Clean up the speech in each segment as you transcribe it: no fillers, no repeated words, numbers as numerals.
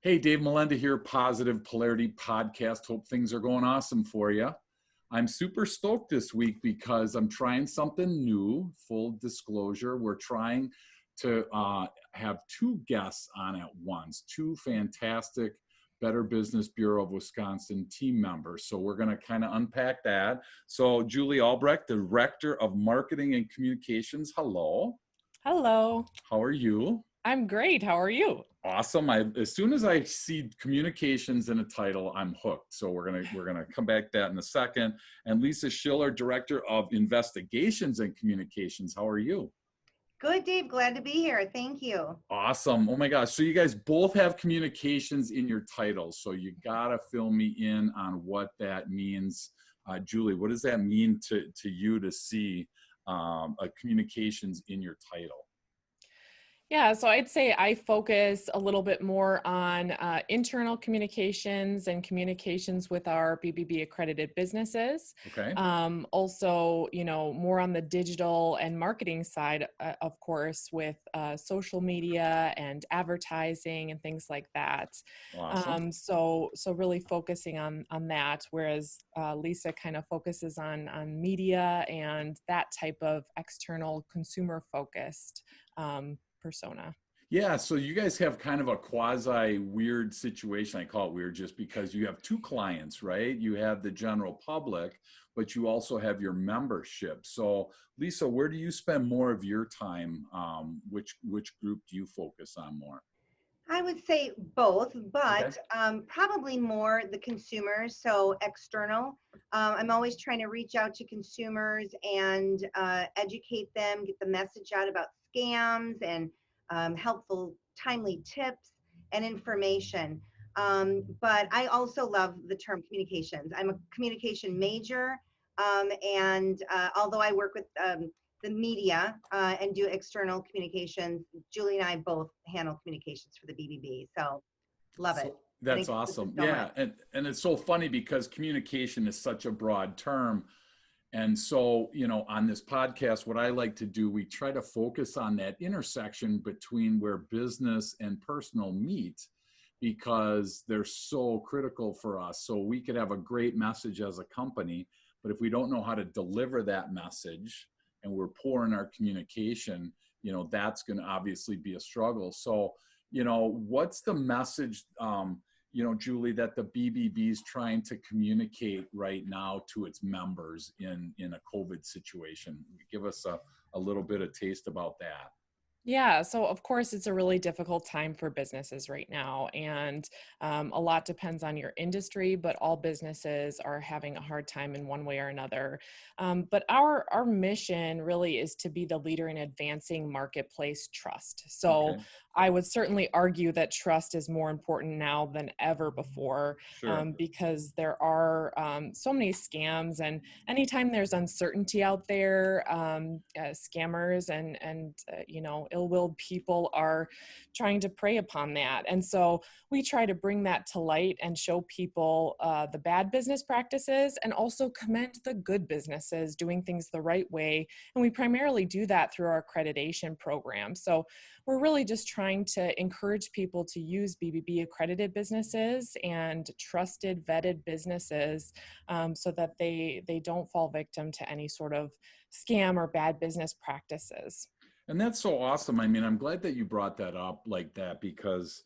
Hey, Dave Melinda here, Positive Polarity Podcast. Hope things are going awesome for you. I'm super stoked this week because I'm trying something new. Full disclosure, we're trying to have two guests on at once, two fantastic Better Business Bureau of Wisconsin team members. So we're going to kind of unpack that. So Julie Albrecht, Director of Marketing and Communications. Hello. Hello. How are you? I'm great. How are you? Awesome. As soon as I see communications in a title, I'm hooked. So we're gonna come back to that in a second. And Lisa Schiller, Director of Investigations and Communications. How are you? Good, Dave. Glad to be here. Thank you. Awesome. Oh my gosh. So you guys both have communications in your titles. So you gotta fill me in on what that means. Julie, what does that mean to you to see a communications in your title? Yeah, so I'd say I focus a little bit more on internal communications and communications with our BBB accredited businesses. Okay. Also, more on the digital and marketing side, of course, with social media and advertising and things like that. Awesome. So really focusing on that, whereas Lisa kind of focuses on media and that type of external consumer focused persona. Yeah, so you guys have kind of a quasi weird situation. I call it weird just because you have two clients, right? You have the general public, but you also have your membership. So Lisa, where do you spend more of your time? Which group do you focus on more? I would say both, but Okay. probably more the consumers, so external. I'm always trying to reach out to consumers and educate them, get the message out about scams and helpful, timely tips and information. But I also love the term communications. I'm a communication major, and although I work with the media and do external communications. Julie and I both handle communications for the BBB, so love it. So that's Encompasses awesome. so Yeah, much. and it's so funny because communication is such a broad term. And so, on this podcast, what I like to do, we try to focus on that intersection between where business and personal meet because they're so critical for us. So we could have a great message as a company, but if we don't know how to deliver that message and we're poor in our communication, that's going to obviously be a struggle. So, what's the message, Julie, that the BBB is trying to communicate right now to its members in a COVID situation? Give us a little bit of taste about that. Yeah, so of course, it's a really difficult time for businesses right now. And a lot depends on your industry, but all businesses are having a hard time in one way or another. But our mission really is to be the leader in advancing marketplace trust. So Okay. I would certainly argue that trust is more important now than ever before, Sure. because there are so many scams. And anytime there's uncertainty out there, scammers and ill-willed people are trying to prey upon that. And so we try to bring that to light and show people the bad business practices and also commend the good businesses doing things the right way. And we primarily do that through our accreditation program. So we're really just trying to encourage people to use BBB accredited businesses and trusted, vetted businesses so that they don't fall victim to any sort of scam or bad business practices. And that's so awesome. I mean, I'm glad that you brought that up like that because,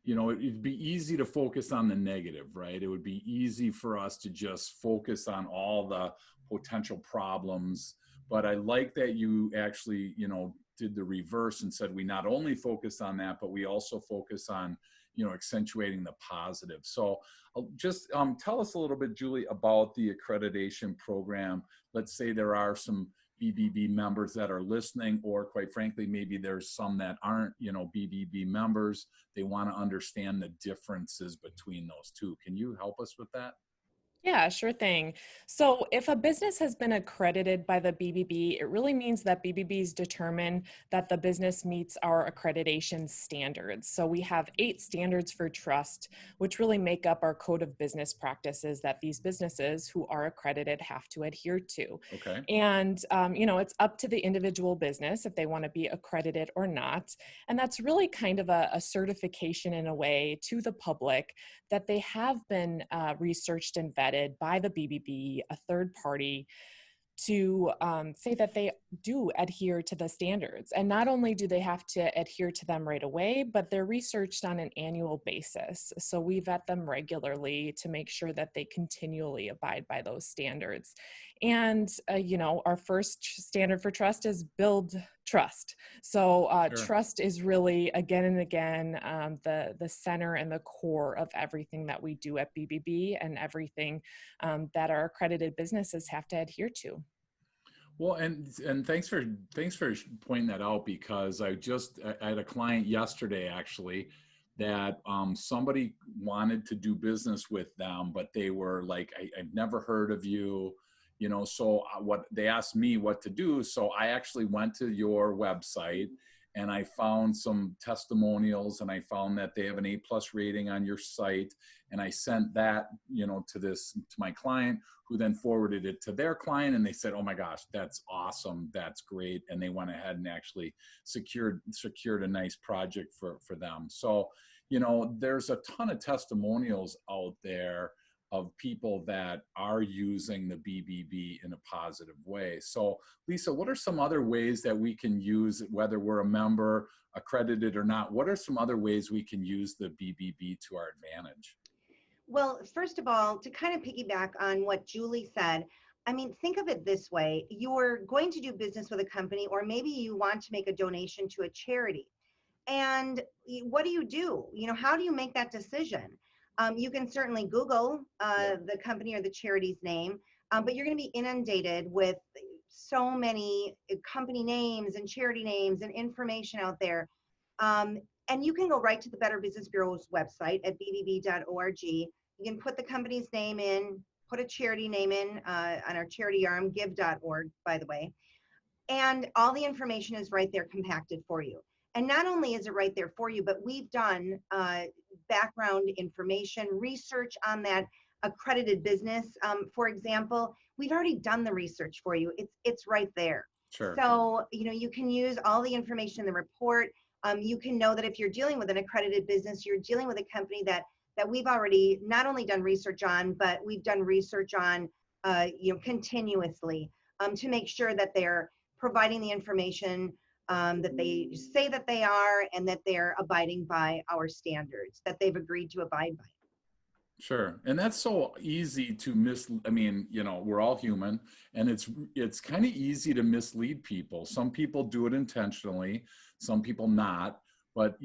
it'd be easy to focus on the negative, right? It would be easy for us to just focus on all the potential problems. But I like that you actually, did the reverse and said we not only focus on that, but we also focus on, accentuating the positive. So just tell us a little bit, Julie, about the accreditation program. Let's say there are some BBB members that are listening, or quite frankly, maybe there's some that aren't, BBB members. They want to understand the differences between those two. Can you help us with that? Yeah, sure thing. So if a business has been accredited by the BBB, it really means that BBBs determine that the business meets our accreditation standards. So we have 8 standards for trust, which really make up our code of business practices that these businesses who are accredited have to adhere to. Okay. And, it's up to the individual business if they want to be accredited or not. And that's really kind of a certification in a way to the public that they have been researched and vetted by the BBB, a third party, to say that they do adhere to the standards. And not only do they have to adhere to them right away, but they're researched on an annual basis. So we vet them regularly to make sure that they continually abide by those standards. And, our first standard for trust is build trust. So Sure. trust is really, again and again, the center and the core of everything that we do at BBB and everything that our accredited businesses have to adhere to. Well, and thanks for pointing that out, because I had a client yesterday actually that somebody wanted to do business with them, but they were like, I've never heard of you, so what they asked me what to do. So I actually went to your website and I found some testimonials, and I found that they have an A+ rating on your site. And I sent that, to my client, who then forwarded it to their client, and they said, "Oh my gosh, that's awesome. That's great." And they went ahead and actually secured a nice project for them. So, there's a ton of testimonials out there of people that are using the BBB in a positive way. So Lisa, what are some other ways that we can use, whether we're a member, accredited or not, what are some other ways we can use the BBB to our advantage? Well, first of all, to kind of piggyback on what Julie said, I mean, think of it this way. You're going to do business with a company, or maybe you want to make a donation to a charity. And what do? How do you make that decision? You can certainly Google the company or the charity's name, but you're going to be inundated with so many company names and charity names and information out there. And you can go right to the Better Business Bureau's website at bbb.org. You can put the company's name in, put a charity name in on our charity arm, give.org, by the way. And all the information is right there compacted for you. And not only is it right there for you, but we've done background information, research on that accredited business. For example, we've already done the research for you. It's right there. Sure. So, you can use all the information in the report. You can know that if you're dealing with an accredited business, you're dealing with a company that we've already not only done research on, but we've done research on, continuously to make sure that they're providing the information that they say that they are, and that they're abiding by our standards that they've agreed to abide by. Sure. And that's so easy to we're all human, and it's kind of easy to mislead people. Some people do it intentionally, some people not. But,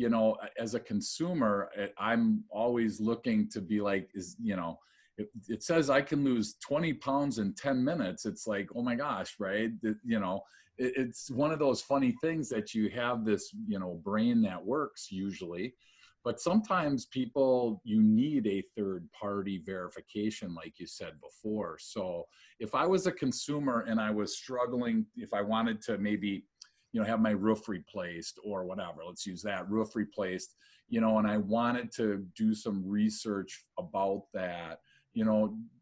as a consumer, I'm always looking to be like, it says I can lose 20 pounds in 10 minutes. It's like, oh my gosh, right? It's one of those funny things that you have this, brain that works usually. But sometimes you need a third party verification, like you said before. So if I was a consumer and I was struggling, if I wanted to maybe, have my roof replaced or whatever, let's use that, roof replaced, and I wanted to do some research about that,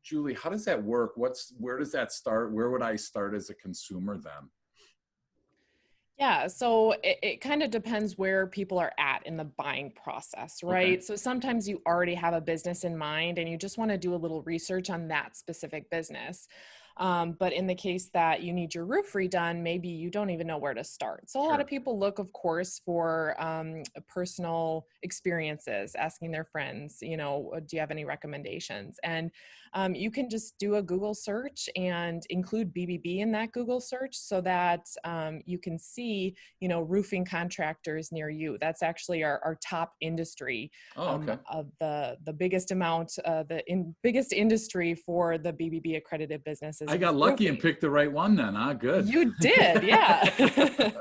Julie, how does that work? Where does that start? Where would I start as a consumer then? Yeah, so it kind of depends where people are at in the buying process, right? Okay. So sometimes you already have a business in mind and you just want to do a little research on that specific business. But in the case that you need your roof redone, maybe you don't even know where to start. So a lot of people look, of course, for personal experiences, asking their friends, do you have any recommendations? And you can just do a Google search and include BBB in that Google search so that you can see, roofing contractors near you. That's actually our top industry. Oh, okay. Of the biggest amount, biggest industry for the BBB accredited businesses. I got lucky and picked the right one then. Good. You did, yeah.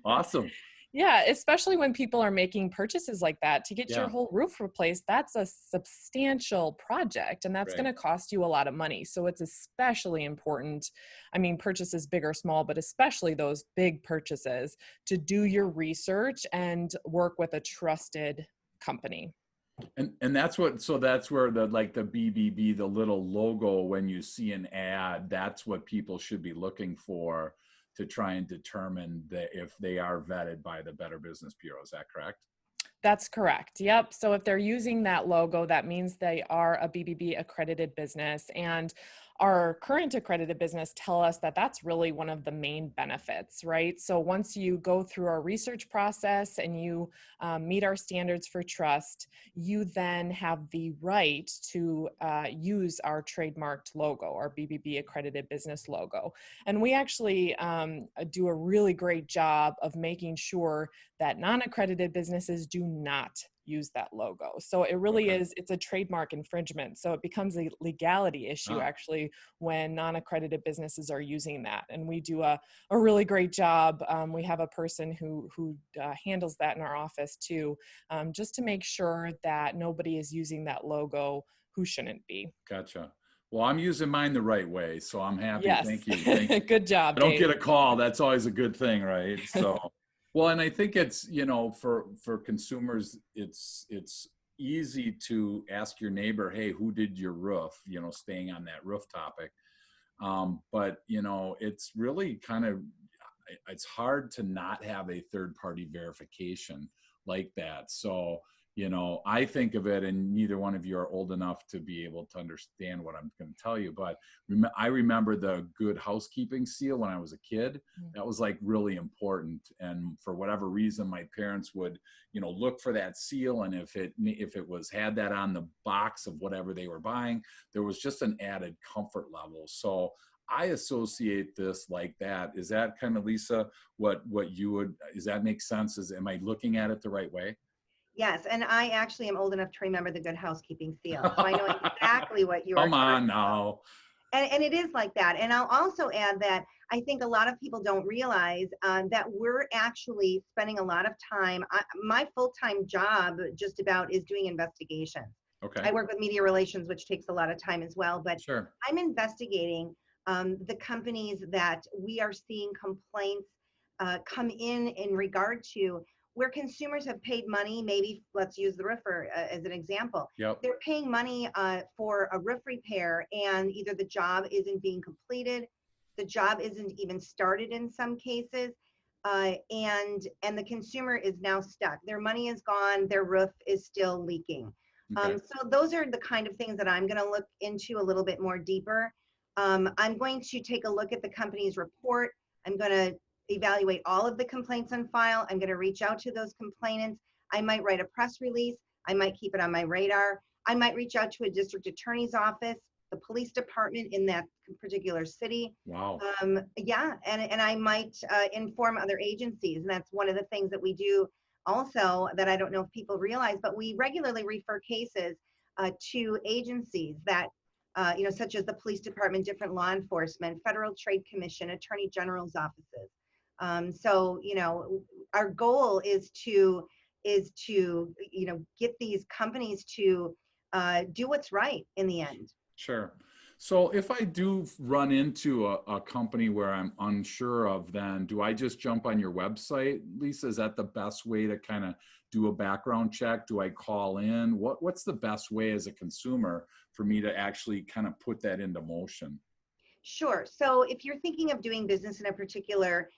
Awesome. Yeah, especially when people are making purchases like that to get your Yeah, whole roof replaced, that's a substantial project and that's going right. to cost you a lot of money. So it's especially important. I mean, purchases big or small, but especially those big purchases to do your research and work with a trusted company. And that's what, so that's where the, like the BBB, the little logo, when you see an ad, that's what people should be looking for to try and determine that if they are vetted by the Better Business Bureau. Is that correct? That's correct. Yep. So if they're using that logo, that means they are a BBB accredited business. And our current accredited business tell us that that's really one of the main benefits, right? So once you go through our research process and you meet our standards for trust, you then have the right to use our trademarked logo, our BBB accredited business logo. And we actually do a really great job of making sure that non-accredited businesses do not use that logo. So it really Okay. is, it's a trademark infringement. So it becomes a legality issue Ah, actually when non-accredited businesses are using that. And we do a really great job. We have a person who handles that in our office too, just to make sure that nobody is using that logo who shouldn't be. gotcha. Well, I'm using mine the right way, so I'm happy. Yes, Thank you. Thank you. good job, I don't Dave. get a call. That's always a good thing, right? So, well, and I think it's, you know, for consumers, it's easy to ask your neighbor, hey, who did your roof? You know, staying on that roof topic. But you know, it's really kind of, it's hard to not have a third party verification like that. So, you know, I think of it, and neither one of you are old enough to be able to understand what I'm going to tell you, but I remember the Good Housekeeping seal when I was a kid. That was like really important, and for whatever reason my parents would, you know, look for that seal, and if it was had that on the box of whatever they were buying, there was just an added comfort level. So I associate this like that. Is that kind of, Lisa, what you would, does that make sense? Am I looking at it the right way? Yes, and I actually am old enough to remember the Good Housekeeping seal, so I know exactly what you are Come on talking. now. And it is like that. And I'll also add that I think a lot of people don't realize that we're actually spending a lot of time. My full-time job just about is doing investigations. Okay, I work with media relations, which takes a lot of time as well, but sure. I'm investigating the companies that we are seeing complaints come in regard to where consumers have paid money. Maybe let's use the roofer as an example. Yep. They're paying money for a roof repair, and either the job isn't being completed, the job isn't even started in some cases, and the consumer is now stuck. Their money is gone, their roof is still leaking. Okay. So those are the kind of things that I'm going to look into a little bit more deeper. I'm going to take a look at the company's report. I'm going to evaluate all of the complaints on file. I'm going to reach out to those complainants. I might write a press release. I might keep it on my radar. I might reach out to a district attorney's office, the police department in that particular city. Wow. Yeah, and I might inform other agencies. And that's one of the things that we do also that I don't know if people realize, but we regularly refer cases to agencies that, you know, such as the police department, different law enforcement, Federal Trade Commission, Attorney General's offices. So, you know, our goal is to, you know, get these companies to do what's right in the end. Sure. So if I do run into a company where I'm unsure of, then do I just jump on your website, Lisa? Is that the best way to kind of do a background check? Do I call in? What's the best way as a consumer for me to actually kind of put that into motion? Sure. So if you're thinking of doing business in a particular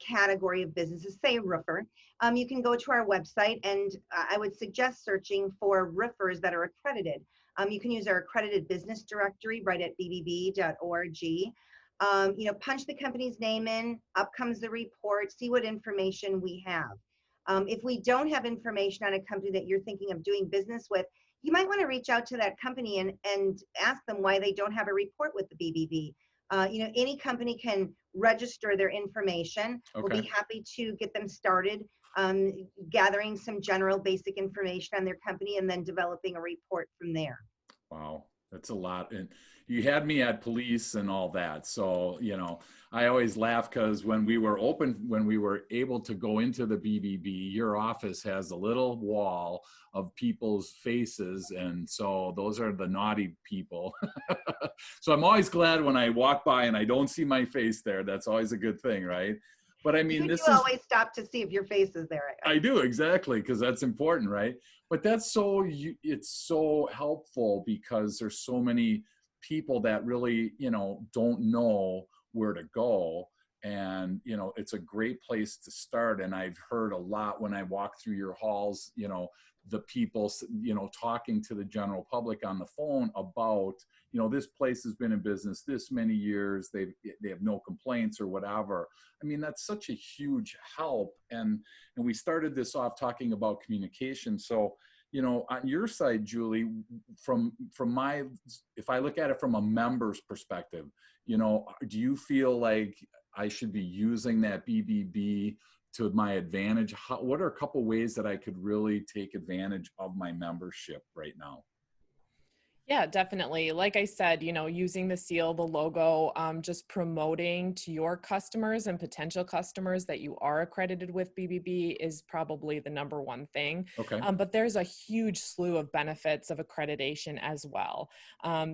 category of businesses, say a roofer, you can go to our website, and I would suggest searching for roofers that are accredited. You can use our accredited business directory right at bbb.org. You know, punch the company's name in, up comes the report, see what information we have. If we don't have information on a company that you're thinking of doing business with, you might want to reach out to that company and ask them why they don't have a report with the BBB. You know, any company can register their information. We'll Okay. be happy to get them started gathering some general basic information on their company and then developing a report from there. Wow, that's a lot. you had me at police and all that. So, I always laugh because when we were able to go into the BBB, your office has a little wall of people's faces. And so those are the naughty people. So I'm always glad when I walk by and I don't see my face there. That's always a good thing, right? But I mean, You this do is, always stop to see if your face is there. I do, exactly, because that's important, right? But it's so helpful because there's so many people that really, don't know where to go. And, it's a great place to start. And I've heard a lot when I walk through your halls, the people, talking to the general public on the phone about, this place has been in business this many years. They have no complaints or whatever. I mean, that's such a huge help. And we started this off talking about communication. So, on your side, Julie, from if I look at it from a member's perspective, do you feel like I should be using that BBB to my advantage? What are a couple ways that I could really take advantage of my membership right now? Yeah, definitely. Like I said, using the seal, the logo, just promoting to your customers and potential customers that you are accredited with BBB is probably the number one thing. Okay. But there's a huge slew of benefits of accreditation as well.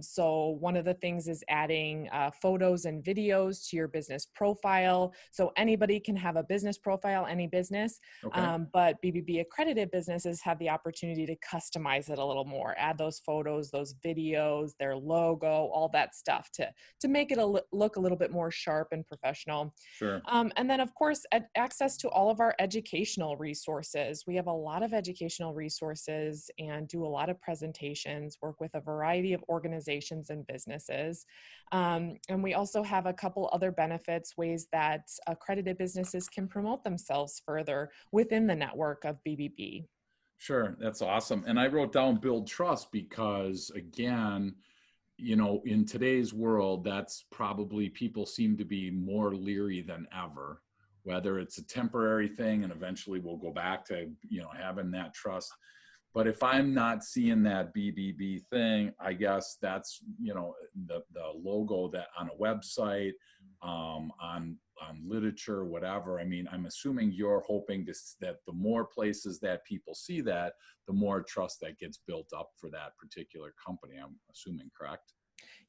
So one of the things is adding photos and videos to your business profile. So anybody can have a business profile, any business, Okay. but BBB accredited businesses have the opportunity to customize it a little more, add those photos, those videos, their logo, all that stuff to make it look a little bit more sharp and professional. Sure. And then, of course, access to all of our educational resources. We have a lot of educational resources and do a lot of presentations, work with a variety of organizations and businesses. And we also have a couple other benefits, ways that accredited businesses can promote themselves further within the network of BBB. Sure. That's awesome. And I wrote down build trust because, again, in today's world, that's probably people seem to be more leery than ever, whether it's a temporary thing and eventually we'll go back to, having that trust. But if I'm not seeing that BBB thing, I guess that's, the logo that on a website, on literature, whatever. I mean, I'm assuming you're hoping that the more places that people see that, the more trust that gets built up for that particular company. I'm assuming, correct?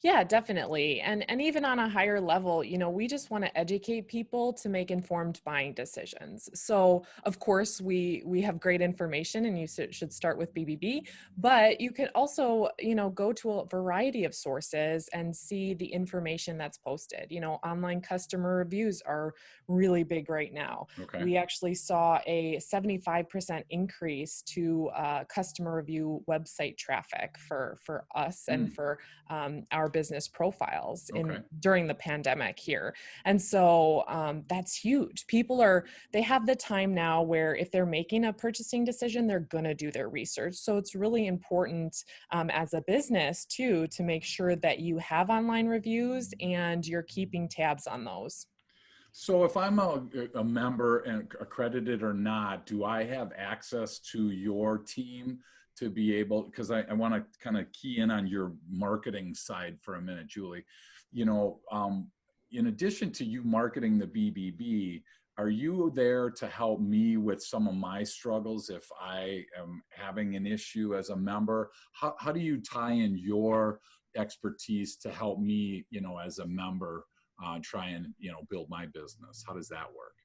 Yeah, definitely. And even on a higher level, we just want to educate people to make informed buying decisions. So, of course, we have great information and you should start with BBB, but you can also, go to a variety of sources and see the information that's posted. Online customer reviews are really big right now. Okay. We actually saw a 75% increase to customer review website traffic for us and for our business profiles during the pandemic here. And so that's huge. People they have the time now where if they're making a purchasing decision, they're going to do their research. So it's really important as a business too, to make sure that you have online reviews and you're keeping tabs on those. So if I'm a member and accredited or not, do I have access to your team to be able, because I want to kind of key in on your marketing side for a minute, Julie. In addition to you marketing the BBB, are you there to help me with some of my struggles if I am having an issue as a member? How do you tie in your expertise to help me, as a member, try and, build my business? How does that work?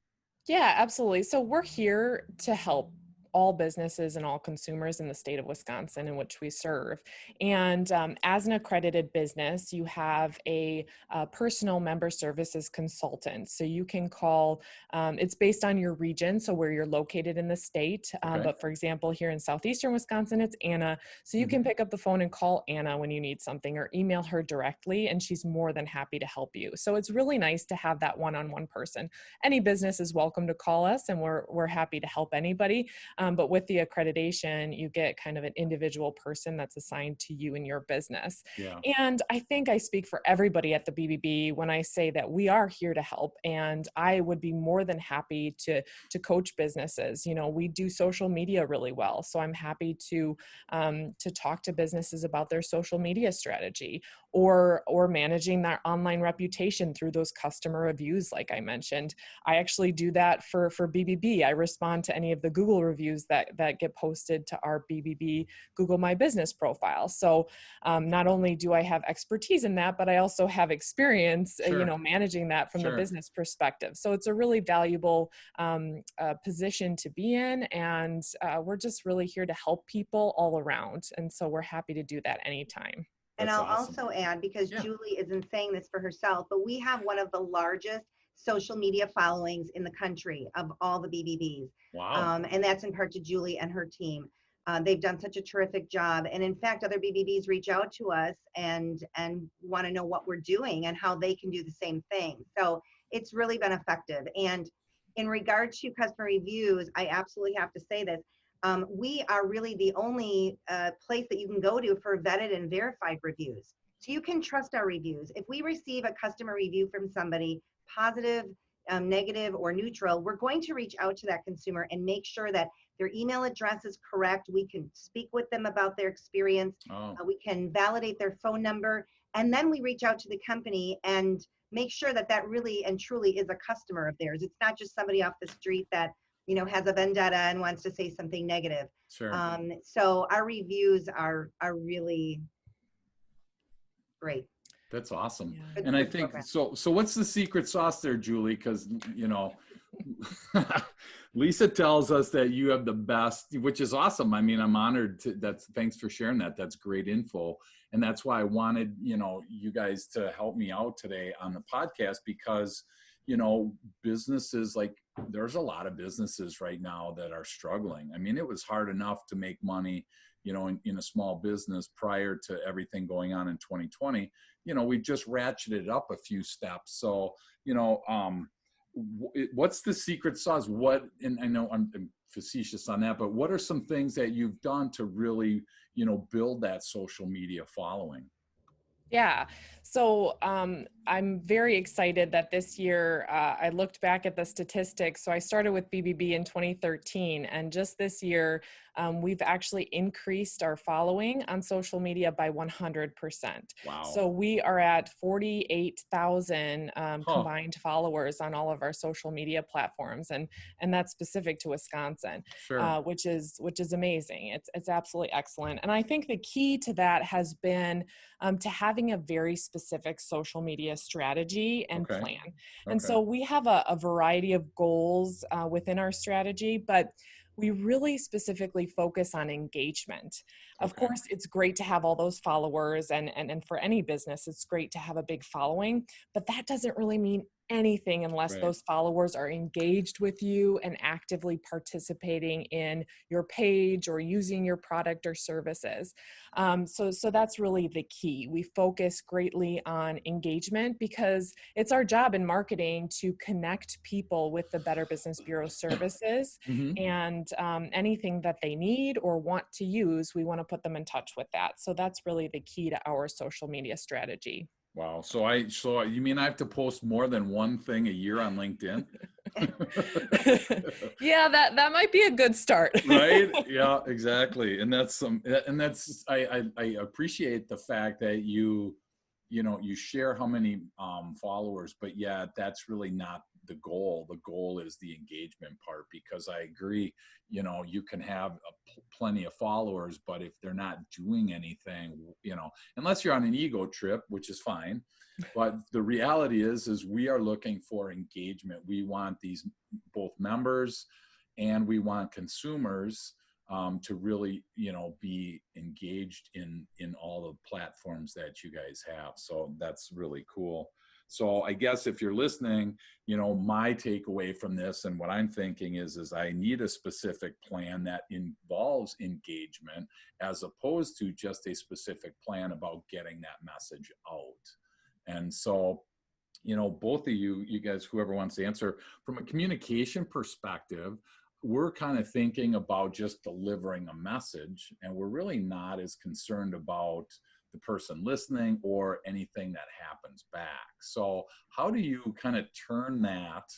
Yeah, absolutely. So we're here to help all businesses and all consumers in the state of Wisconsin in which we serve. And as an accredited business, you have a personal member services consultant. So you can call, it's based on your region, so where you're located in the state. But for example, here in southeastern Wisconsin, it's Anna. So you can pick up the phone and call Anna when you need something or email her directly, and she's more than happy to help you. So it's really nice to have that one-on-one person. Any business is welcome to call us, and we're happy to help anybody. But with the accreditation, you get kind of an individual person that's assigned to you and your business. Yeah. And I think I speak for everybody at the BBB when I say that we are here to help, and I would be more than happy to coach businesses. You know, we do social media really well, so I'm happy to talk to businesses about their social media strategy, or managing their online reputation through those customer reviews, like I mentioned. I actually do that for BBB. I respond to any of the Google reviews that get posted to our BBB Google My Business profile. So not only do I have expertise in that, but I also have experience, Sure. managing that from the business perspective. So it's a really valuable position to be in, and we're just really here to help people all around. And so we're happy to do that anytime. And That's I'll awesome. also add, because Yeah. Julie isn't saying this for herself, but we have one of the largest social media followings in the country of all the BBBs. Wow. And that's in part to Julie and her team. They've done such a terrific job. And in fact, other BBBs reach out to us and want to know what we're doing and how they can do the same thing. So it's really been effective. And in regard to customer reviews, I absolutely have to say this. We are really the only place that you can go to for vetted and verified reviews. So you can trust our reviews. If we receive a customer review from somebody, positive, negative, or neutral, we're going to reach out to that consumer and make sure that their email address is correct. We can speak with them about their experience. Oh. We can validate their phone number. And then we reach out to the company and make sure that that really and truly is a customer of theirs. It's not just somebody off the street that has a vendetta and wants to say something negative. Sure. So our reviews are really great. That's awesome. Yeah. And I think, so what's the secret sauce there, Julie? Because, Lisa tells us that you have the best, which is awesome. I mean, I'm honored thanks for sharing that. That's great info. And that's why I wanted, you guys to help me out today on the podcast, because, businesses, like, there's a lot of businesses right now that are struggling. I mean, it was hard enough to make money, in a small business prior to everything going on in 2020. We just ratcheted up a few steps. So, what's the secret sauce? And I know I'm facetious on that, but what are some things that you've done to really, build that social media following? Yeah. So I'm very excited that this year I looked back at the statistics. So I started with BBB in 2013, and just this year we've actually increased our following on social media by 100%. Wow. So we are at 48,000 combined followers on all of our social media platforms, and that's specific to Wisconsin, Sure. which is amazing. It's absolutely excellent. And I think the key to that has been to having a very specific social media strategy and plan. And so we have a variety of goals within our strategy, but we really specifically focus on engagement. Of course, it's great to have all those followers, and for any business, it's great to have a big following, but that doesn't really mean anything unless those followers are engaged with you and actively participating in your page or using your product or services. So that's really the key. We focus greatly on engagement because it's our job in marketing to connect people with the Better Business Bureau services, and anything that they need or want to use, we want to put them in touch with that. So that's really the key to our social media strategy. Wow. So you mean I have to post more than one thing a year on LinkedIn? Yeah, that might be a good start. Right? Yeah, exactly. And I appreciate the fact that you share how many followers, but yeah, that's really not the goal. The goal is the engagement part, because I agree, you can have plenty of followers, but if they're not doing anything, unless you're on an ego trip, which is fine. But the reality is we are looking for engagement. We want these both members and we want consumers to really, be engaged in all the platforms that you guys have. So that's really cool. So I guess if you're listening, my takeaway from this and what I'm thinking is I need a specific plan that involves engagement, as opposed to just a specific plan about getting that message out. And so, both of you guys, whoever wants to answer, from a communication perspective, we're kind of thinking about just delivering a message, and we're really not as concerned about the person listening or anything that happens back. So how do you kind of turn that,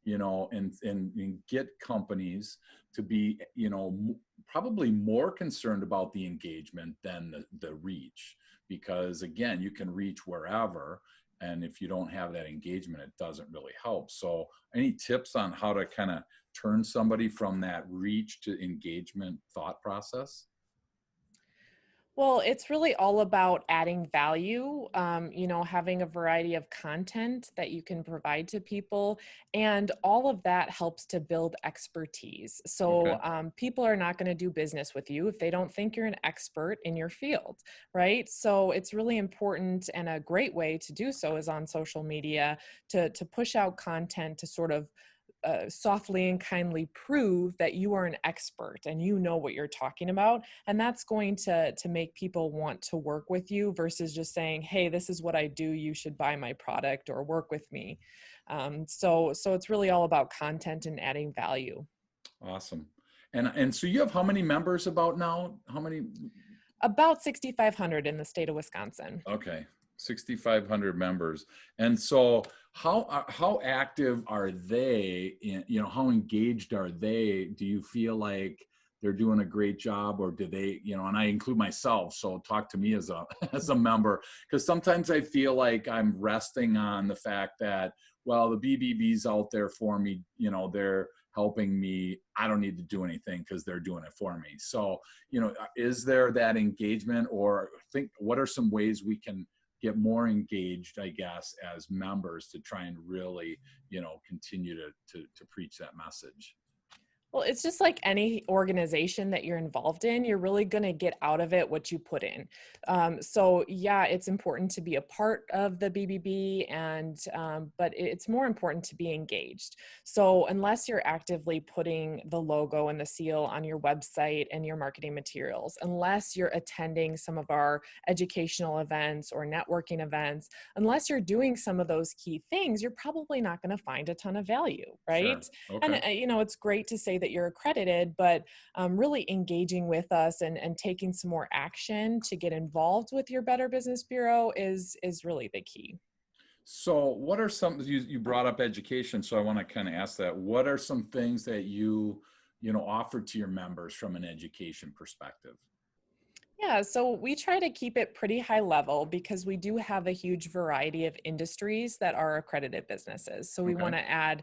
and get companies to be, probably more concerned about the engagement than the reach? Because again, you can reach wherever, and if you don't have that engagement, it doesn't really help. So any tips on how to kind of turn somebody from that reach to engagement thought process? Well, it's really all about adding value, having a variety of content that you can provide to people. And all of that helps to build expertise. Okay. So people are not going to do business with you if they don't think you're an expert in your field, right? So it's really important, and a great way to do so is on social media to push out content to sort of softly and kindly prove that you are an expert and you know what you're talking about, and that's going to make people want to work with you versus just saying, hey, this is what I do, you should buy my product or work with me. So it's really all about content and adding value. Awesome. And so you have how many members about now? How many? About 6,500 in the state of Wisconsin. Okay, 6,500 members. And so how active are they in, how engaged are they? Do you feel like they're doing a great job, or do they, and I include myself, so talk to me as a as a member, because sometimes I feel like I'm resting on the fact that, well, the BBB's out there for me, they're helping me. I don't need to do anything because they're doing it for me. So, is there that engagement, or what are some ways we can get more engaged, I guess, as members to try and really, continue to preach that message? Well, it's just like any organization that you're involved in, you're really going to get out of it what you put in. So yeah, it's important to be a part of the BBB, but it's more important to be engaged. So unless you're actively putting the logo and the seal on your website and your marketing materials, unless you're attending some of our educational events or networking events, unless you're doing some of those key things, you're probably not going to find a ton of value, right? Sure. And Okay. it's great to say that you're accredited, but really engaging with us and taking some more action to get involved with your Better Business Bureau is really the key. So what are some, you brought up education, so I want to kind of ask that. What are some things that you offer to your members from an education perspective? Yeah, so we try to keep it pretty high level because we do have a huge variety of industries that are accredited businesses. So we Okay. want to add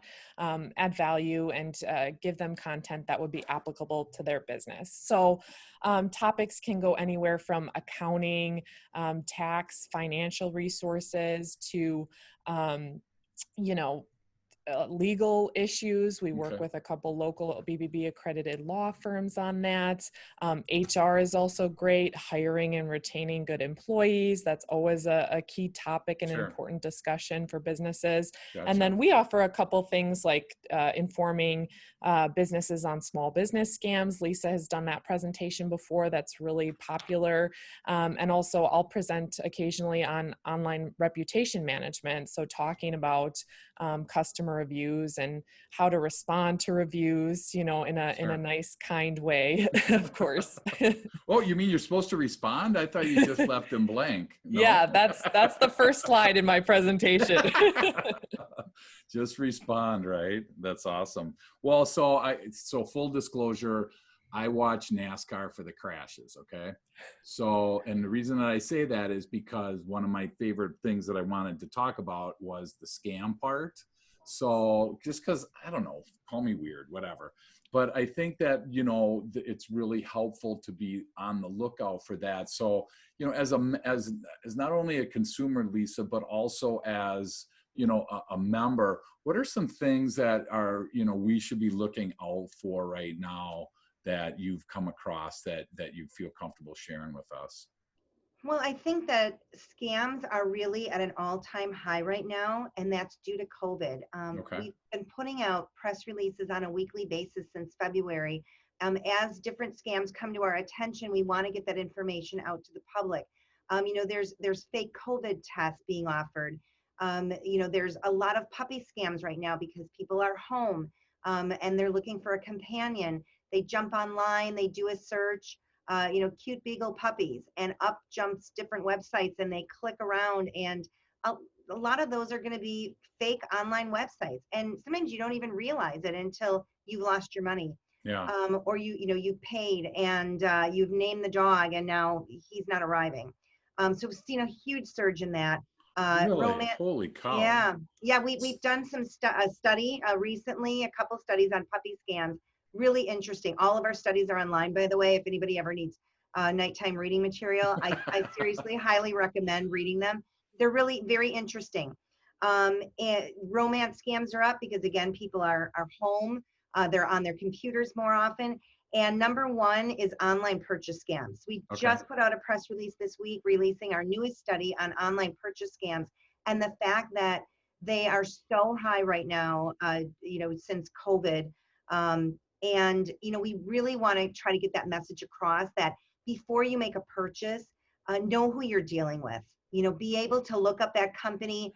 value and give them content that would be applicable to their business. So topics can go anywhere from accounting, tax, financial resources to you know, legal issues. We work Okay. with a couple local BBB accredited law firms on that. HR is also great, hiring and retaining good employees. That's always a key topic and an Sure. important discussion for businesses. Gotcha. And then we offer a couple things like informing businesses on small business scams. Lisa has done that presentation before. That's really popular. And also I'll present occasionally on online reputation management. So talking about customer reviews and how to respond to reviews, in a nice, kind way, of course. Oh, you mean you're supposed to respond? I thought you just left them blank. No? Yeah, that's the first slide in my presentation. Just respond, right? That's awesome. Well, so full disclosure, I watch NASCAR for the crashes, okay? So, and the reason that I say that is because one of my favorite things that I wanted to talk about was the scam part. So just because, I don't know, call me weird, whatever. But I think that, it's really helpful to be on the lookout for that. So, as not only a consumer, Lisa, but also as, a member, what are some things that are, we should be looking out for right now that you've come across that you feel comfortable sharing with us? Well, I think that scams are really at an all-time high right now, and that's due to COVID. Okay. We've been putting out press releases on a weekly basis since February. As different scams come to our attention, we want to get that information out to the public. There's fake COVID tests being offered. There's a lot of puppy scams right now because people are home. and they're looking for a companion. They jump online, they do a search, cute beagle puppies, and up jumps different websites, and they click around, and a lot of those are going to be fake online websites, and sometimes you don't even realize it until you've lost your money. Yeah. Or you've paid, and you've named the dog, and now he's not arriving. So we've seen a huge surge in that. Really? Holy cow. Yeah. We've done some a study recently, a couple studies on puppy scams. Really interesting. All of our studies are online, by the way. If anybody ever needs nighttime reading material, I seriously highly recommend reading them. They're really very interesting. And romance scams are up because, again, people are home. They're on their computers more often. And number one is online purchase scams. We just put out a press release this week releasing our newest study on online purchase scams, and the fact that they are so high right now, since COVID. And we really want to try to get that message across that before you make a purchase, know who you're dealing with. Be able to look up that company,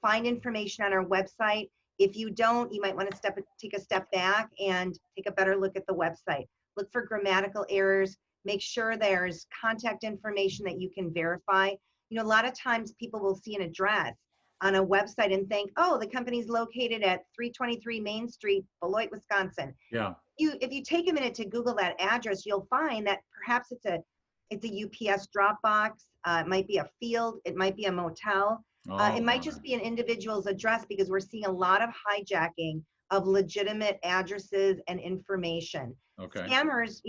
find information on our website. If you don't, you might want to take a step back and take a better look at the website. Look for grammatical errors. Make sure there's contact information that you can verify. A lot of times people will see an address on a website and think, oh, the company's located at 323 Main Street, Beloit, Wisconsin. Yeah. If you take a minute to Google that address, you'll find that perhaps it's a UPS drop box. It might be a field. It might be a motel. It might just be an individual's address, because we're seeing a lot of hijacking of legitimate addresses and information. Scammers,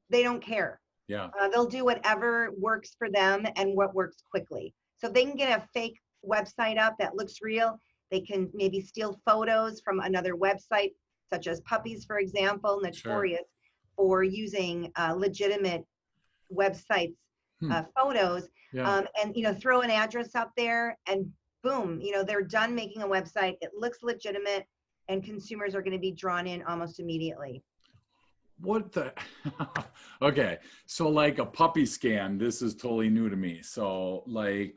they don't care. Yeah. They'll do whatever works for them and what works quickly. So if they can get a fake website up that looks real, they can maybe steal photos from another website, such as Puppies, for example, notorious for using legitimate websites photos, and throw an address up there, and boom, they're done making a website. It looks legitimate, and consumers are going to be drawn in almost immediately. What the? Okay, so like a puppy scam, this is totally new to me. So like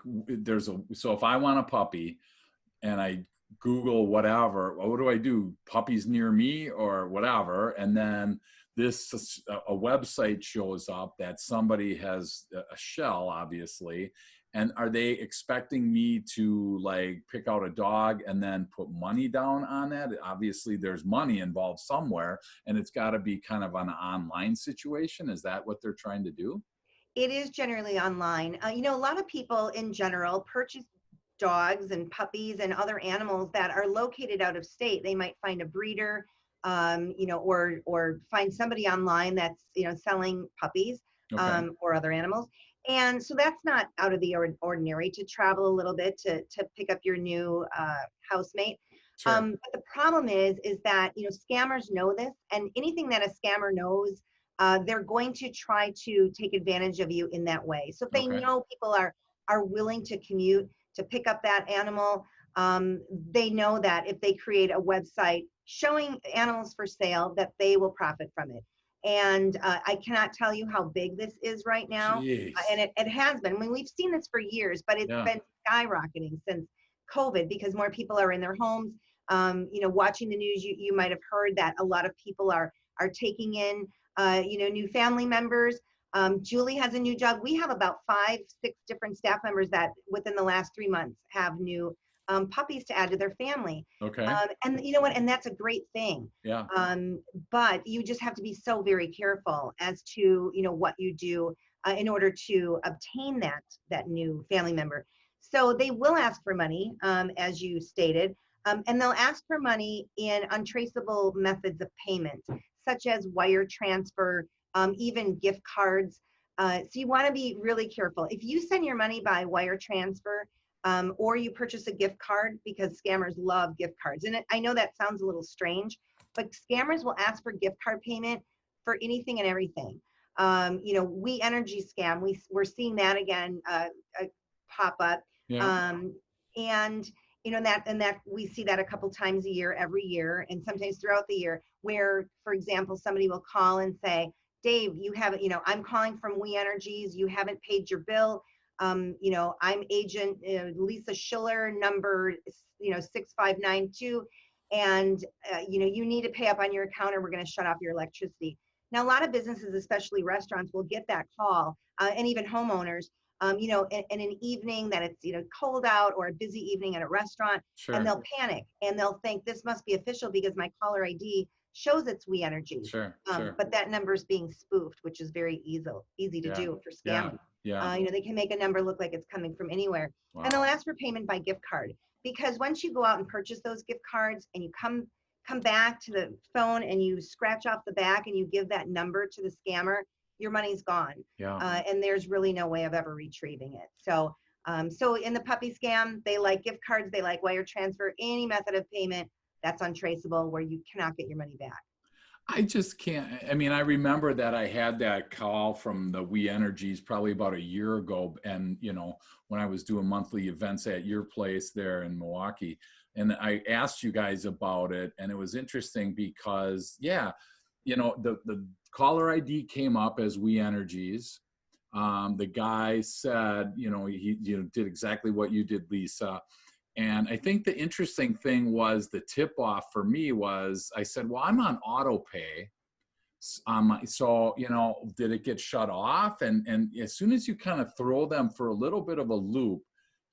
so if I want a puppy and I Google whatever, what do I do? Puppies near me or whatever, and then a website shows up that somebody has a shell, obviously. And are they expecting me to like pick out a dog and then put money down on that? Obviously there's money involved somewhere, and it's got to be kind of an online situation. Is that what they're trying to do? It is generally online. A lot of people in general purchase dogs and puppies and other animals that are located out of state. They might find a breeder, or find somebody online that's, selling puppies, or other animals. And so that's not out of the ordinary to travel a little bit to pick up your new housemate. But the problem is that, scammers know this, and anything that a scammer knows, they're going to try to take advantage of you in that way. So if they know people are willing to commute to pick up that animal, they know that if they create a website showing animals for sale, that they will profit from it. And I cannot tell you how big this is right now. And it has been. I mean, we've seen this for years, but it's been skyrocketing since COVID, because more people are in their homes. Watching the news, you might have heard that a lot of people are taking in, new family members. Julie has a new job. We have about 5-6 different staff members that within the last 3 months have new puppies to add to their family. And you know what? And that's a great thing. Yeah. But you just have to be so very careful as to, what you do in order to obtain that new family member. So they will ask for money, as you stated, and they'll ask for money in untraceable methods of payment, such as wire transfer, even gift cards. So you want to be really careful. If you send your money by wire transfer, or you purchase a gift card, because scammers love gift cards. And I know that sounds a little strange, but scammers will ask for gift card payment for anything and everything. We Energy scam, we're seeing that again pop up. And that we see that a couple times a year, every year, and sometimes throughout the year, where, for example, somebody will call and say, Dave, you haven't, I'm calling from We Energies, you haven't paid your bill. I'm agent Lisa Schiller, number 6592, and you need to pay up on your account or we're going to shut off your electricity. Now, a lot of businesses, especially restaurants, will get that call, and even homeowners, in an evening that it's cold out or a busy evening at a restaurant, and Sure. they'll panic and they'll think this must be official because my caller ID shows it's We Energies. Sure. Sure. But that number is being spoofed, which is very easy to Yeah. do for Yeah. scamming. Yeah. They can make a number look like it's coming from anywhere. Wow. And they'll ask for payment by gift card, because once you go out and purchase those gift cards and you come back to the phone and you scratch off the back and you give that number to the scammer, your money's gone. Yeah. And there's really no way of ever retrieving it. So in the puppy scam, they like gift cards, they like wire transfer, any method of payment that's untraceable where you cannot get your money back. I just can't. I mean, I remember that I had that call from the We Energies probably about a year ago. And, when I was doing monthly events at your place there in Milwaukee, and I asked you guys about it. And it was interesting because, the caller ID came up as We Energies. The guy said, he did exactly what you did, Lisa. And I think the interesting thing was the tip off for me was I said, well, I'm on auto pay. So, did it get shut off? And as soon as you kind of throw them for a little bit of a loop,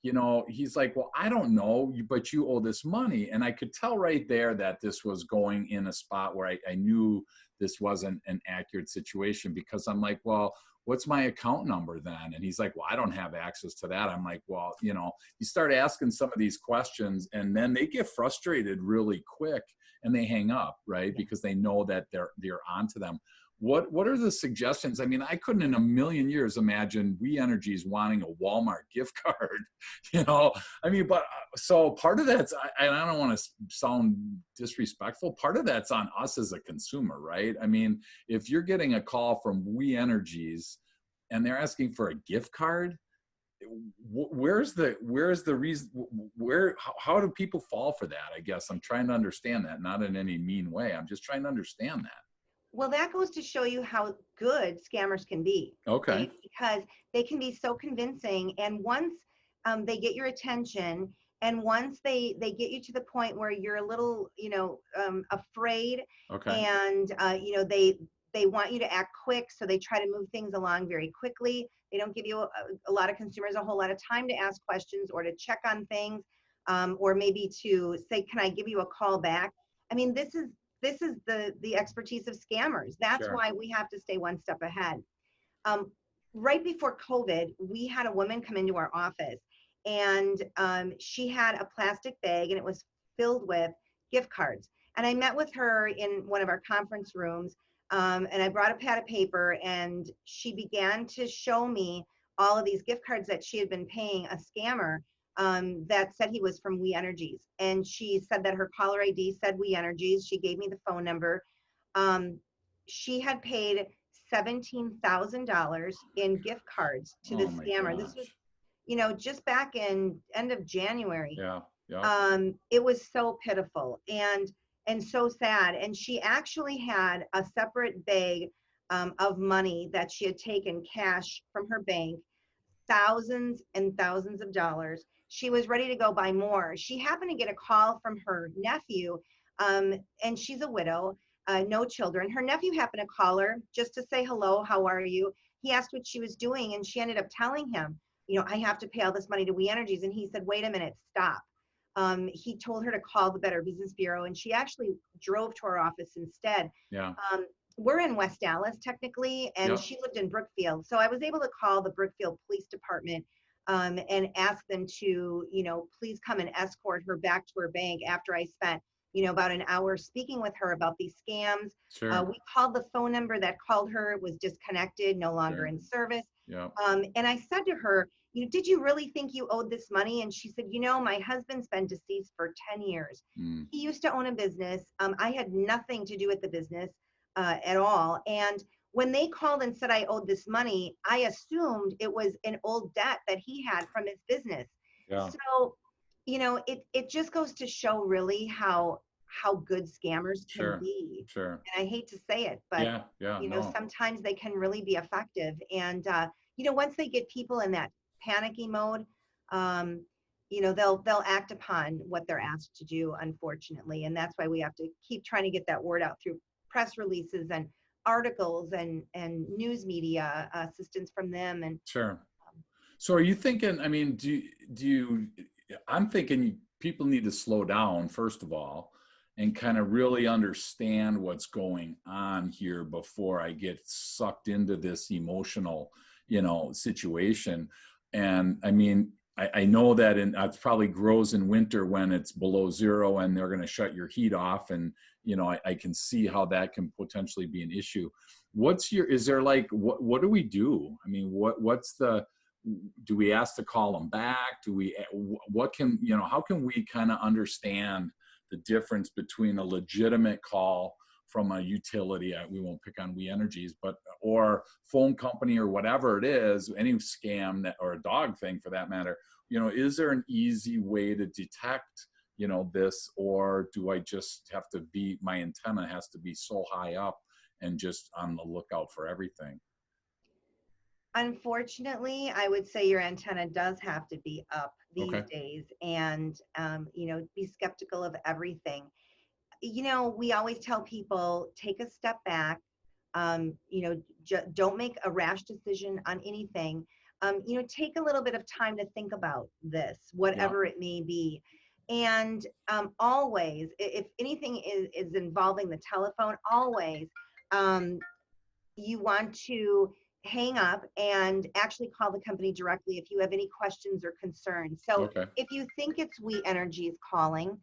he's like, well, I don't know, but you owe this money. And I could tell right there that this was going in a spot where I knew this wasn't an accurate situation, because I'm like, well, what's my account number then? And he's like, well, I don't have access to that. I'm like, well, you start asking some of these questions and then they get frustrated really quick and they hang up, right? Because they know that they're onto them. What are the suggestions? I mean, I couldn't in a million years imagine We Energies wanting a Walmart gift card, I mean, but so part of that's, I don't want to sound disrespectful. Part of that's on us as a consumer, right? I mean, if you're getting a call from We Energies and they're asking for a gift card, where's the reason, how do people fall for that? I guess I'm trying to understand that, not in any mean way. I'm just trying to understand that. Well, that goes to show you how good scammers can be. Okay. Because they can be so convincing. And once they get your attention, and once they get you to the point where you're a little, afraid, Okay. and, they want you to act quick. So they try to move things along very quickly. They don't give you a lot of consumers a whole lot of time to ask questions or to check on things, or maybe to say, can I give you a call back? I mean, this is the expertise of scammers. That's Sure. why we have to stay one step ahead. Right before COVID, we had a woman come into our office, and she had a plastic bag and it was filled with gift cards. And I met with her in one of our conference rooms, and I brought a pad of paper, and she began to show me all of these gift cards that she had been paying a scammer, that said he was from We Energies. And she said that her caller ID said We Energies. She gave me the phone number. She had paid $17,000 in gift cards to this scammer. This was, just back in end of January. Yeah. Yeah. It was so pitiful and so sad. And she actually had a separate bag of money that she had taken cash from her bank, thousands and thousands of dollars. She was ready to go buy more. She happened to get a call from her nephew, and she's a widow, no children. Her nephew happened to call her just to say hello, how are you? He asked what she was doing, and she ended up telling him, I have to pay all this money to We Energies. And he said, wait a minute, stop. He told her to call the Better Business Bureau, and she actually drove to our office instead. Yeah. We're in West Dallas technically, and Yep. she lived in Brookfield. So I was able to call the Brookfield Police Department, and ask them to, please come and escort her back to her bank after I spent, about an hour speaking with her about these scams. Sure. We called the phone number that called her, it was disconnected, no longer Sure. in service. Yeah. And I said to her, did you really think you owed this money? And she said, my husband's been deceased for 10 years. Mm. He used to own a business. I had nothing to do with the business at all. And when they called and said I owed this money, I assumed it was an old debt that he had from his business. Yeah. So, it just goes to show really how good scammers can Sure. be. Sure. And I hate to say it, but Yeah. No. sometimes they can really be effective. And once they get people in that panicky mode, they'll act upon what they're asked to do, unfortunately. And that's why we have to keep trying to get that word out through press releases and articles and news media assistance from them. And Sure. So are you thinking, I mean, I'm thinking people need to slow down, first of all, and kind of really understand what's going on here before I get sucked into this emotional, situation. And I mean, I know that it probably grows in winter when it's below zero and they're going to shut your heat off. And, I can see how that can potentially be an issue. Is there like, what do we do? I mean, do we ask to call them back? How can we kind of understand the difference between a legitimate call from a utility, we won't pick on We Energies, or phone company or whatever it is, any scam or a dog thing for that matter, is there an easy way to detect, this, or do I just have to my antenna has to be so high up and just on the lookout for everything? Unfortunately, I would say your antenna does have to be up these Okay. days, and be skeptical of everything. We always tell people, take a step back. Don't make a rash decision on anything. Take a little bit of time to think about this, Yeah. whatever it may be. And always, if anything is involving the telephone, always you want to hang up and actually call the company directly if you have any questions or concerns. So Okay. if you think it's We Energies calling,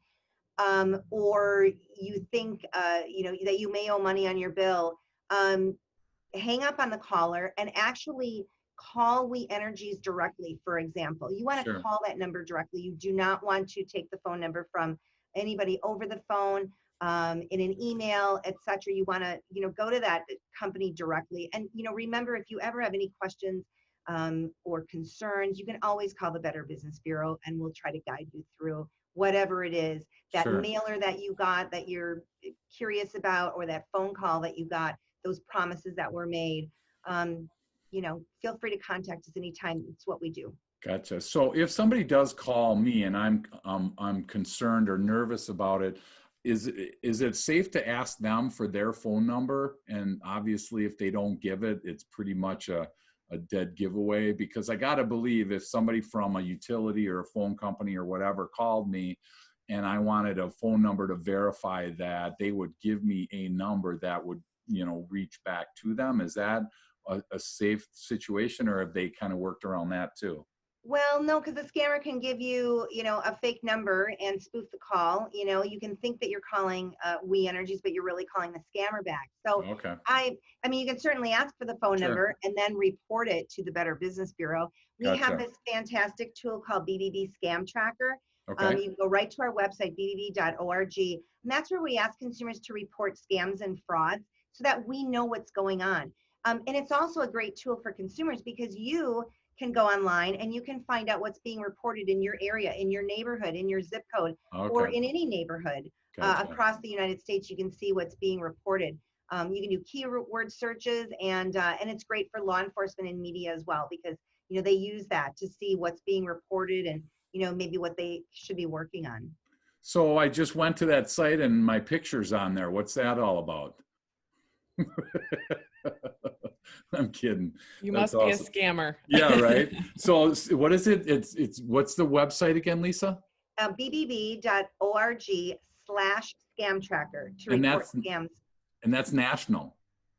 or you think that you may owe money on your bill, hang up on the caller and actually call We Energies directly. For example, you want to Sure. call that number directly. You do not want to take the phone number from anybody over the phone, in an email, etc. You want to go to that company directly. And remember, if you ever have any questions or concerns, you can always call the Better Business Bureau, and we'll try to guide you through whatever it is, that Sure. mailer that you got that you're curious about, or that phone call that you got, those promises that were made. Feel free to contact us anytime. It's what we do. Gotcha. So if somebody does call me and I'm concerned or nervous about it, is it safe to ask them for their phone number? And obviously, if they don't give it, it's pretty much a dead giveaway, because I got to believe if somebody from a utility or a phone company or whatever called me and I wanted a phone number to verify that, they would give me a number that would, reach back to them. Is that a safe situation, or have they kind of worked around that too? Well, no, because the scammer can give you, a fake number and spoof the call. You can think that you're calling We Energies, but you're really calling the scammer back. So Okay. I mean, you can certainly ask for the phone Sure. number and then report it to the Better Business Bureau. We have Gotcha. this fantastic tool called BBB Scam Tracker. Okay. You can go right to our website, bbb.org, and that's where we ask consumers to report scams and frauds so that we know what's going on. And it's also a great tool for consumers because you can go online and you can find out what's being reported in your area, in your neighborhood, in your zip code, or Okay. in any neighborhood Gotcha. across the United States. You can see what's being reported. You can do keyword searches, and it's great for law enforcement and media as well, because they use that to see what's being reported and maybe what they should be working on. So I just went to that site and my picture's on there. What's that all about? I'm kidding. You That's must be awesome. a scammer. Yeah, right. So what is it? It's what's the website again, Lisa? bbb.org/scam tracker to report scams. And that's national.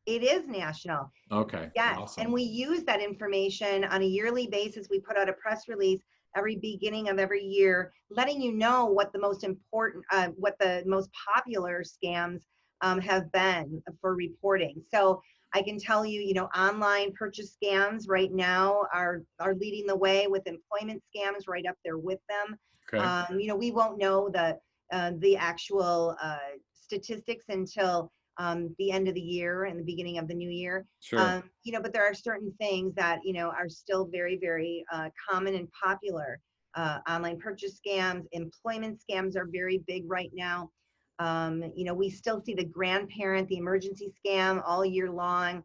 It is national. Okay. Yes. Awesome. And we use that information on a yearly basis. We put out a press release every beginning of every year, letting you know what the most important, what the most popular scams have been for reporting. So I can tell you, online purchase scams right now are leading the way, with employment scams right up there with them. Okay. We won't know the actual statistics until the end of the year and the beginning of the new year. Sure. But there are certain things that, are still very, very common and popular. Online purchase scams, employment scams are very big right now. We still see the grandparent, the emergency scam all year long.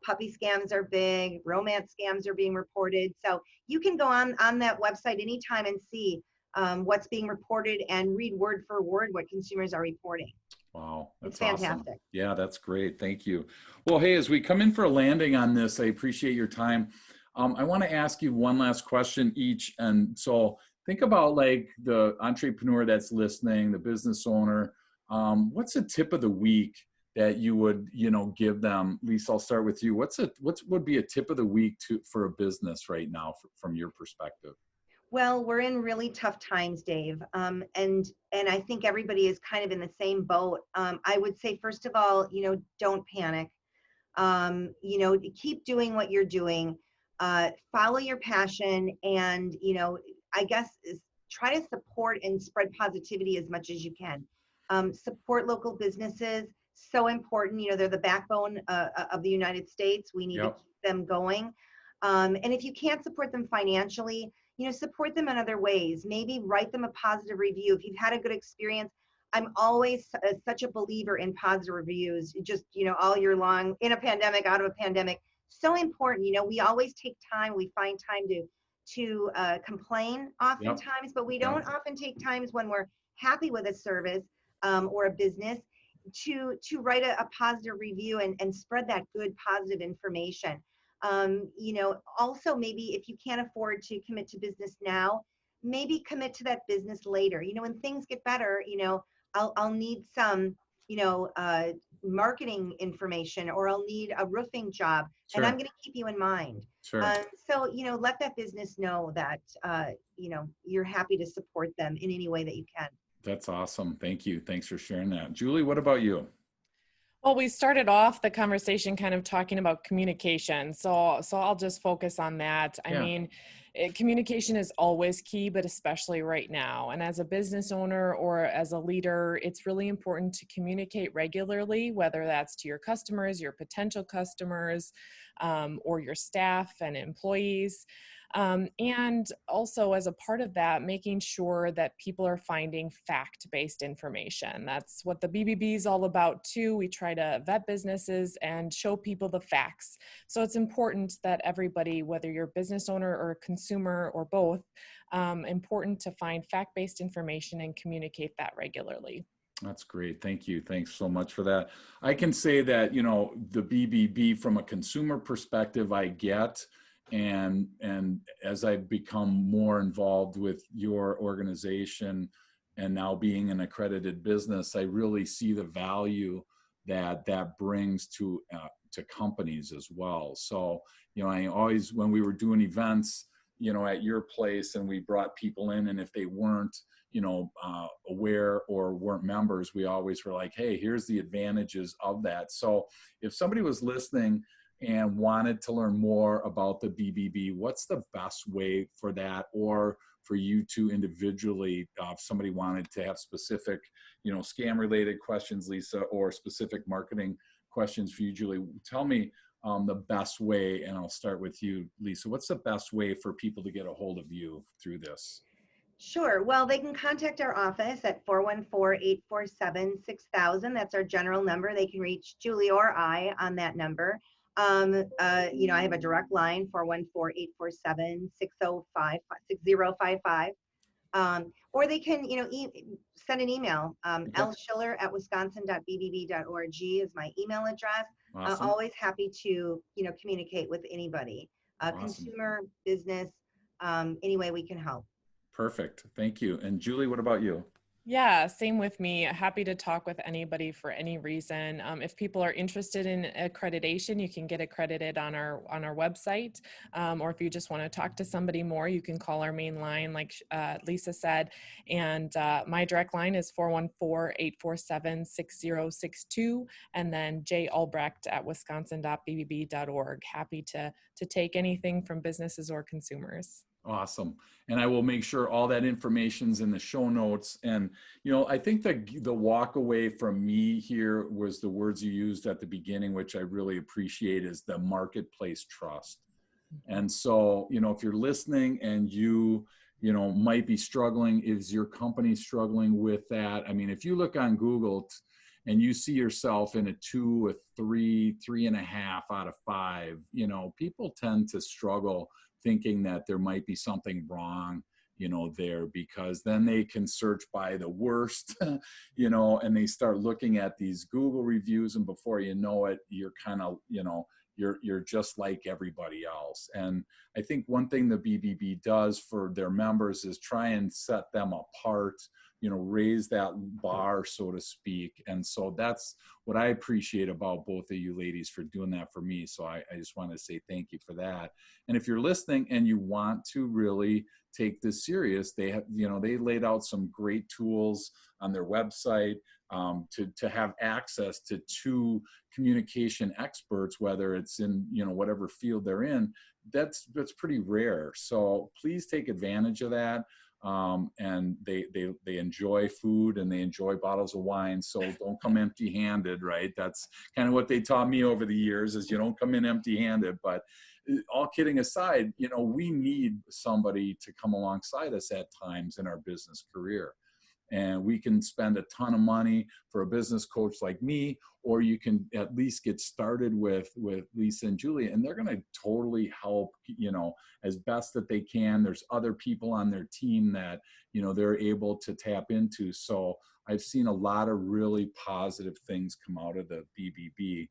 Puppy scams are big. Romance scams are being reported. So you can go on that website anytime and see what's being reported and read word for word what consumers are reporting. Wow, It's that's awesome. fantastic. Yeah, that's great. Thank you. Well, hey, as we come in for a landing on this, I appreciate your time. I want to ask you one last question each. And so think about like the entrepreneur that's listening, the business owner. What's a tip of the week that you would, give them? Lisa, I'll start with you. What would be a tip of the week for a business right now from your perspective? Well, we're in really tough times, Dave, and I think everybody is kind of in the same boat. I would say, first of all, don't panic. Keep doing what you're doing. Follow your passion, and I guess try to support and spread positivity as much as you can. Support local businesses, so important. They're the backbone of the United States. We need to keep them going. And if you can't support them financially, support them in other ways. Maybe write them a positive review. If you've had a good experience, I'm always such a believer in positive reviews, just, all year long, in a pandemic, out of a pandemic. So important. We always take time. We find time to complain oftentimes, but we don't often take times when we're happy with a service or a business to write a positive review and spread that good, positive information. Also maybe if you can't afford to commit to business now, maybe commit to that business later. When things get better, I'll need some, marketing information, or I'll need a roofing job, and I'm going to keep you in mind. Sure. So, let that business know that, you're happy to support them in any way that you can. That's awesome. Thank you. Thanks for sharing that. Julie, what about you? Well, we started off the conversation kind of talking about communication. So I'll just focus on that. I mean, communication is always key, but especially right now. And as a business owner or as a leader, it's really important to communicate regularly, whether that's to your customers, your potential customers, or your staff and employees. And also as a part of that, making sure that people are finding fact-based information. That's what the BBB is all about too. We try to vet businesses and show people the facts. So it's important that everybody, whether you're a business owner or a consumer or both, important to find fact-based information and communicate that regularly. That's great. Thank you. Thanks so much for that. I can say that, the BBB from a consumer perspective, I get. And as I've become more involved with your organization and now being an accredited business, I really see the value that brings to companies as well. So, I always, when we were doing events, at your place, and we brought people in, and if they weren't, aware or weren't members, we always were like, hey, here's the advantages of that. So if somebody was listening and wanted to learn more about the BBB, what's the best way for that, or for you to individually, if somebody wanted to have specific, scam related questions, Lisa, or specific marketing questions for you, Julie? Tell me the best way, and I'll start with you, Lisa. What's the best way for people to get a hold of you through this? Sure. Well, they can contact our office at 414-847-6000. That's our general number. They can reach Julie or I on that number. I have a direct line, 414-847-6055. Or they can, send an email. lschiller@wisconsin.bbb.org is my email address. Awesome. Always happy to, communicate with anybody, Awesome. Consumer, business, any way we can help. Perfect. Thank you. And Julie, what about you? Yeah, same with me. Happy to talk with anybody for any reason. If people are interested in accreditation, you can get accredited on our website. Or if you just want to talk to somebody more, you can call our main line, like Lisa said. And my direct line is 414-847-6062. And then Albrecht@wisconsin.bbb.org. Happy to take anything from businesses or consumers. Awesome. And I will make sure all that information's in the show notes. And, I think the walk away from me here was the words you used at the beginning, which I really appreciate, is the marketplace trust. And so, if you're listening and you might be struggling, is your company struggling with that? I mean, if you look on Google and you see yourself in a 2, a 3, 3.5 out of 5, people tend to struggle thinking that there might be something wrong, there, because then they can search by the worst, and they start looking at these Google reviews, and before you know it, you're kind of, you're just like everybody else. And I think one thing the BBB does for their members is try and set them apart, raise that bar, so to speak. And so that's what I appreciate about both of you ladies for doing that for me. So I just want to say thank you for that. And if you're listening and you want to really take this serious, they have, they laid out some great tools on their website to have access to two communication experts, whether it's in, whatever field they're in. That's pretty rare. So please take advantage of that. And they enjoy food and they enjoy bottles of wine. So don't come empty handed, right? That's kind of what they taught me over the years, is you don't come in empty handed. But all kidding aside, we need somebody to come alongside us at times in our business career. And we can spend a ton of money for a business coach like me, or you can at least get started with Lisa and Julie, and they're going to totally help, as best that they can. There's other people on their team that, they're able to tap into. So I've seen a lot of really positive things come out of the BBB.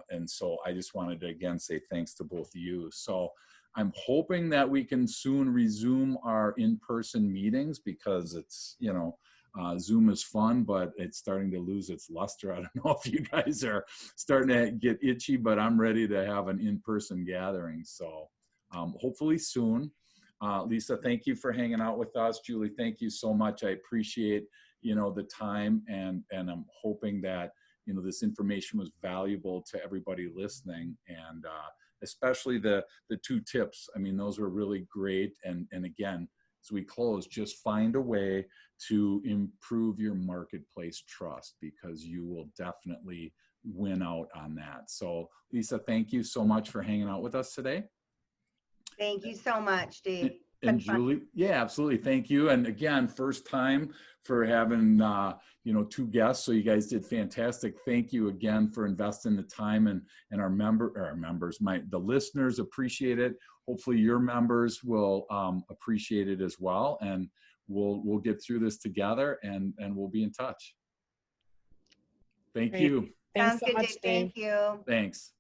And so I just wanted to, again, say thanks to both of you. So I'm hoping that we can soon resume our in-person meetings, because it's, Zoom is fun, but it's starting to lose its luster. I don't know if you guys are starting to get itchy, but I'm ready to have an in-person gathering. So hopefully soon. Lisa, thank you for hanging out with us. Julie, thank you so much. I appreciate, the time, and I'm hoping that, this information was valuable to everybody listening. And especially the two tips. I mean, those were really great. And again, as we close, just find a way to improve your marketplace trust, because you will definitely win out on that. So Lisa, thank you so much for hanging out with us today. Thank you so much, Dave. And Julie, yeah, absolutely. Thank you. And again, first time for having, two guests. So you guys did fantastic. Thank you again for investing the time, and our members, the listeners appreciate it. Hopefully your members will appreciate it as well. And we'll get through this together, and we'll be in touch. Thank you. Thanks Sounds so good, much, Dave. Thank you. Thanks.